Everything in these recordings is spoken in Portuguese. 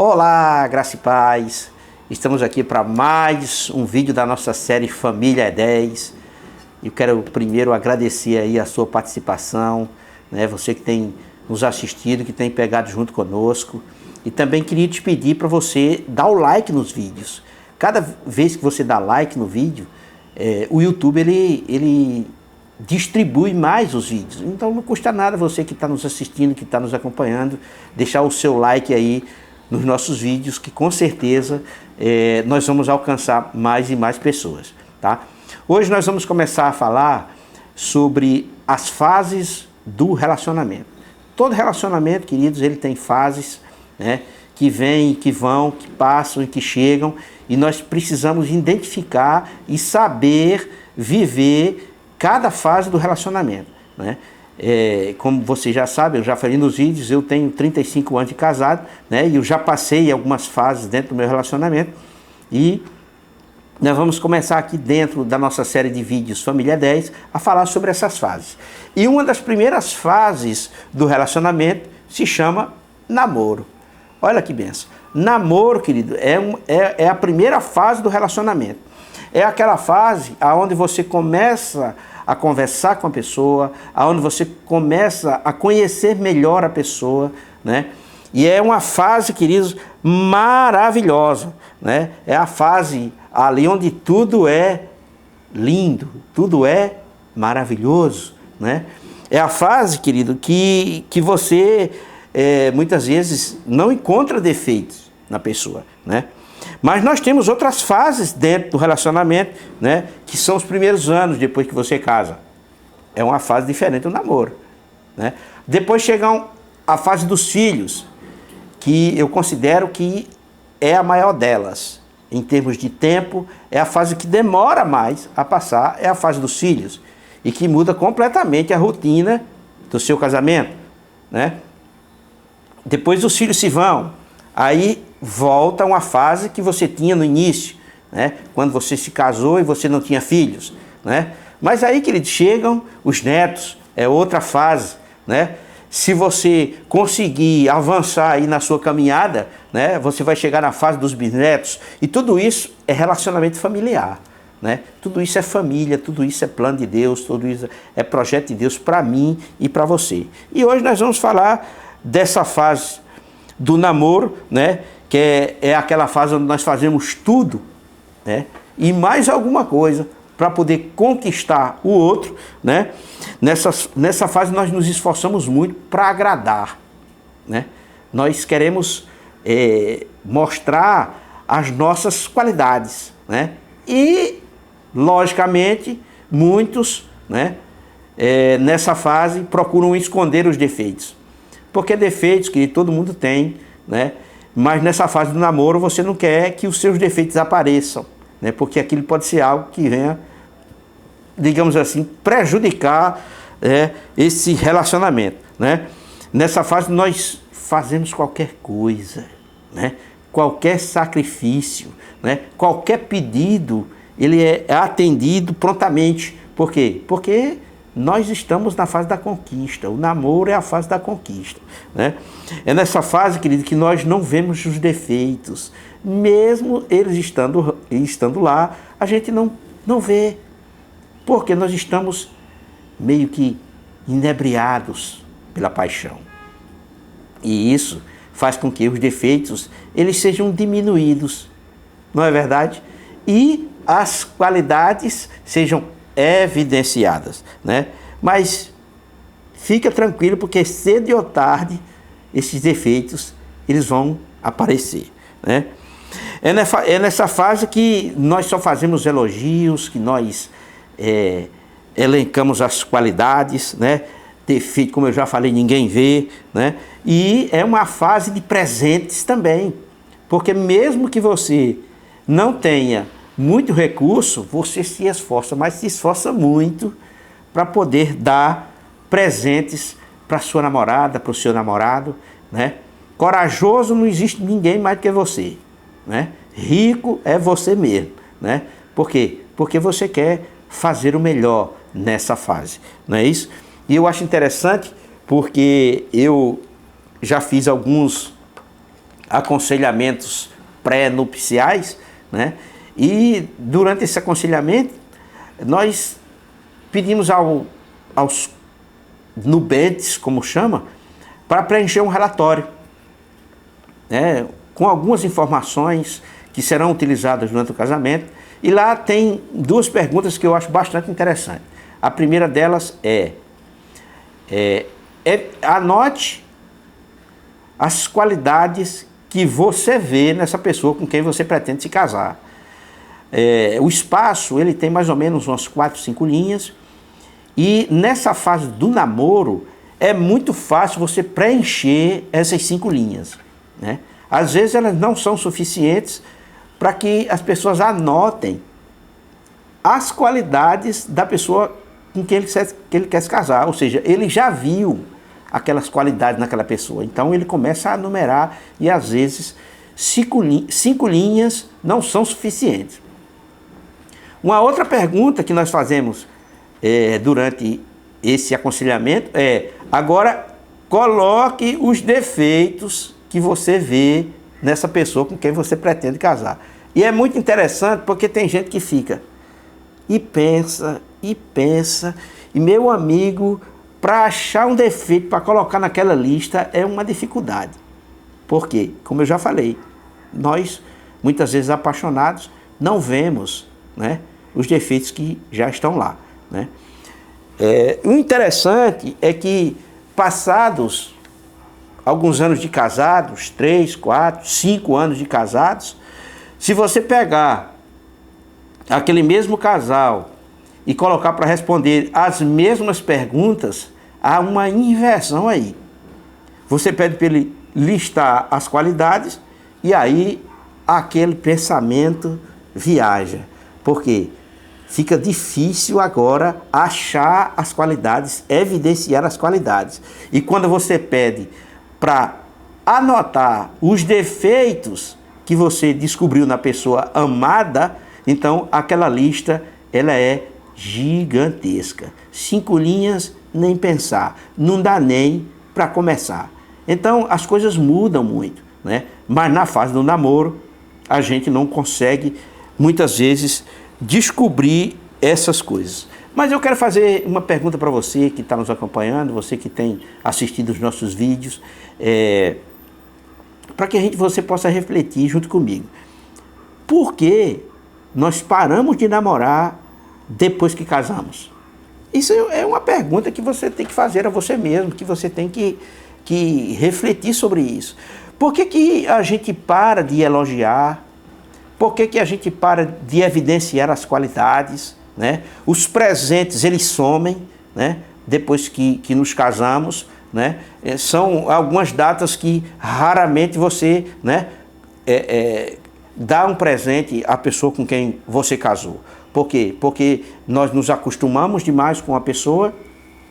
Olá, graça e paz. Estamos aqui para mais um vídeo da nossa série Família é 10. Eu quero primeiro agradecer aí a sua participação, né? Você que tem nos assistido, que tem pegado junto conosco. E também queria te pedir para você dar o like nos vídeos. Cada vez que você dá like no vídeo, o YouTube ele distribui mais os vídeos. Então não custa nada você que está nos assistindo, que está nos acompanhando, deixar o seu like aí nos nossos vídeos, que com certeza nós vamos alcançar mais e mais pessoas, tá? Hoje nós vamos começar a falar sobre as fases do relacionamento. Todo relacionamento, queridos, ele tem fases, né, que vêm, que vão, que passam e que chegam, e nós precisamos identificar e saber viver cada fase do relacionamento, né? Como você já sabe, eu já falei nos vídeos, eu tenho 35 anos de casado, né? E eu já passei algumas fases dentro do meu relacionamento, e nós vamos começar aqui dentro da nossa série de vídeos Família 10 a falar sobre essas fases. E uma das primeiras fases do relacionamento se chama namoro. Olha que benção. Namoro, querido, é a primeira fase do relacionamento. É aquela fase onde você começa a conversar com a pessoa, onde você começa a conhecer melhor a pessoa, né? E é uma fase, queridos, maravilhosa, né? É a fase ali onde tudo é lindo, tudo é maravilhoso, né? É a fase, querido, que você muitas vezes não encontra defeitos na pessoa, né? Mas nós temos outras fases dentro do relacionamento, né, que são os primeiros anos depois que você casa. É uma fase diferente do namoro, né? Depois chega a fase dos filhos, que eu considero que é a maior delas. Em termos de tempo, é a fase que demora mais a passar, é a fase dos filhos. E que muda completamente a rotina do seu casamento, né? Depois os filhos se vão, aí volta uma fase que você tinha no início, né? Quando você se casou e você não tinha filhos, né? Mas aí, queridos, chegam os netos, é outra fase, né? Se você conseguir avançar aí na sua caminhada, né, você vai chegar na fase dos bisnetos, e tudo isso é relacionamento familiar, né? Tudo isso é família, tudo isso é plano de Deus, tudo isso é projeto de Deus para mim e para você. E hoje nós vamos falar dessa fase do namoro, né, que é aquela fase onde nós fazemos tudo, né, e mais alguma coisa para poder conquistar o outro, né? Nessa fase nós nos esforçamos muito para agradar, né? Nós queremos mostrar as nossas qualidades, né? E, logicamente, muitos, né, nessa fase procuram esconder os defeitos. Porque defeitos que todo mundo tem, né? Mas nessa fase do namoro você não quer que os seus defeitos apareçam, né? Porque aquilo pode ser algo que venha, digamos assim, prejudicar esse relacionamento, né? Nessa fase nós fazemos qualquer coisa, né? Qualquer sacrifício, né? Qualquer pedido, ele é atendido prontamente. Por quê? Porque nós estamos na fase da conquista. O namoro é a fase da conquista, né? É nessa fase, querido, que nós não vemos os defeitos. Mesmo eles estando lá, a gente não vê. Porque nós estamos meio que inebriados pela paixão. E isso faz com que os defeitos eles sejam diminuídos, não é verdade? E as qualidades sejam evidenciadas, né? Mas fica tranquilo, porque cedo ou tarde esses defeitos eles vão aparecer, né? É nessa fase que nós só fazemos elogios, que nós elencamos as qualidades, né? Defeito, como eu já falei, ninguém vê, né? E é uma fase de presentes também, porque mesmo que você não tenha muito recurso, você se esforça, mas se esforça muito para poder dar presentes para sua namorada, para o seu namorado, né? Corajoso não existe ninguém mais do que você, né? Rico é você mesmo, né? Por quê? Porque você quer fazer o melhor nessa fase, não é isso? E eu acho interessante porque eu já fiz alguns aconselhamentos pré-nupciais, né? E durante esse aconselhamento, nós pedimos aos nubentes, como chama, para preencher um relatório, né, com algumas informações que serão utilizadas durante o casamento. E lá tem duas perguntas que eu acho bastante interessantes. A primeira delas anote as qualidades que você vê nessa pessoa com quem você pretende se casar. O espaço, ele tem mais ou menos umas 4, 5 linhas, e nessa fase do namoro é muito fácil você preencher essas 5 linhas, né? Às vezes elas não são suficientes para que as pessoas anotem as qualidades da pessoa com quem ele quer se casar, ou seja, ele já viu aquelas qualidades naquela pessoa, então ele começa a numerar, e às vezes 5 linhas não são suficientes. Uma outra pergunta que nós fazemos durante esse aconselhamento agora coloque os defeitos que você vê nessa pessoa com quem você pretende casar. E é muito interessante porque tem gente que fica e pensa, e meu amigo, para achar um defeito para colocar naquela lista é uma dificuldade. Por quê? Como eu já falei, nós, muitas vezes apaixonados, não vemos, né, os defeitos que já estão lá, né? O interessante é que, passados alguns anos de casados, 3, 4, 5 anos de casados, se você pegar aquele mesmo casal e colocar para responder as mesmas perguntas, há uma inversão aí. Você pede para ele listar as qualidades e aí aquele pensamento viaja. Por quê? Fica difícil agora achar as qualidades, evidenciar as qualidades. E quando você pede para anotar os defeitos que você descobriu na pessoa amada, então aquela lista ela é gigantesca. 5 linhas, nem pensar. Não dá nem para começar. Então as coisas mudam muito, né? Mas na fase do namoro, a gente não consegue, muitas vezes, descobrir essas coisas. Mas eu quero fazer uma pergunta para você que está nos acompanhando, você que tem assistido os nossos vídeos, para que você possa refletir junto comigo. Por que nós paramos de namorar depois que casamos? Isso é uma pergunta que você tem que fazer a você mesmo, que você tem que refletir sobre isso. Por que a gente para de elogiar? Por que a gente para de evidenciar as qualidades, né? Os presentes, eles somem, né? Depois que nos casamos, né? São algumas datas que raramente você, né, dá um presente à pessoa com quem você casou. Por quê? Porque nós nos acostumamos demais com a pessoa,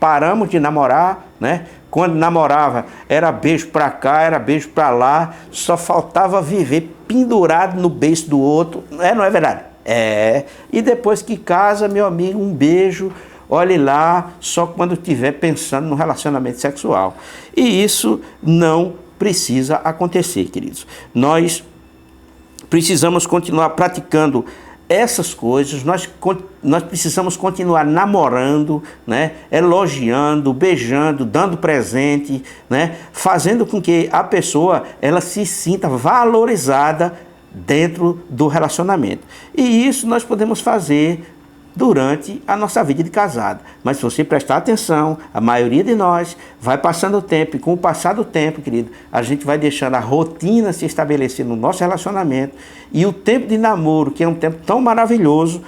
paramos de namorar, né? Quando namorava, era beijo pra cá, era beijo pra lá, só faltava viver pendurado no beiço do outro, não é verdade? E depois que casa, meu amigo, um beijo, olhe lá, só quando estiver pensando no relacionamento sexual. E isso não precisa acontecer, queridos. Nós precisamos continuar praticando essas coisas, nós precisamos continuar namorando, né, elogiando, beijando, dando presente, né, fazendo com que a pessoa ela se sinta valorizada dentro do relacionamento. E isso nós podemos fazer durante a nossa vida de casado. Mas se você prestar atenção, a maioria de nós vai passando o tempo, e com o passar do tempo, querido, a gente vai deixando a rotina se estabelecer no nosso relacionamento, e o tempo de namoro, que é um tempo tão maravilhoso,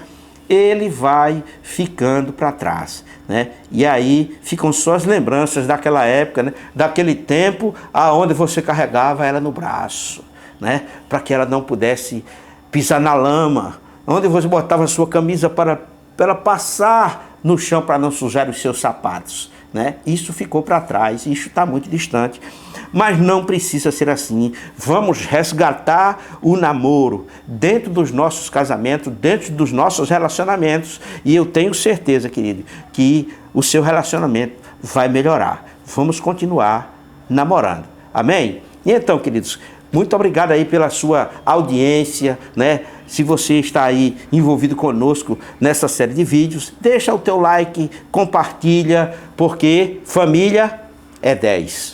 ele vai ficando para trás, né? E aí ficam só as lembranças daquela época, né? Daquele tempo aonde você carregava ela no braço, né? Para que ela não pudesse pisar na lama, onde você botava a sua camisa para ela passar no chão para não sujar os seus sapatos, né? Isso ficou para trás, isso está muito distante, mas não precisa ser assim. Vamos resgatar o namoro dentro dos nossos casamentos, dentro dos nossos relacionamentos, e eu tenho certeza, querido, que o seu relacionamento vai melhorar. Vamos continuar namorando, amém? E então, queridos, Muito obrigado aí pela sua audiência, né? Se você está aí envolvido conosco nessa série de vídeos, deixa o teu like, compartilha, porque família é 10.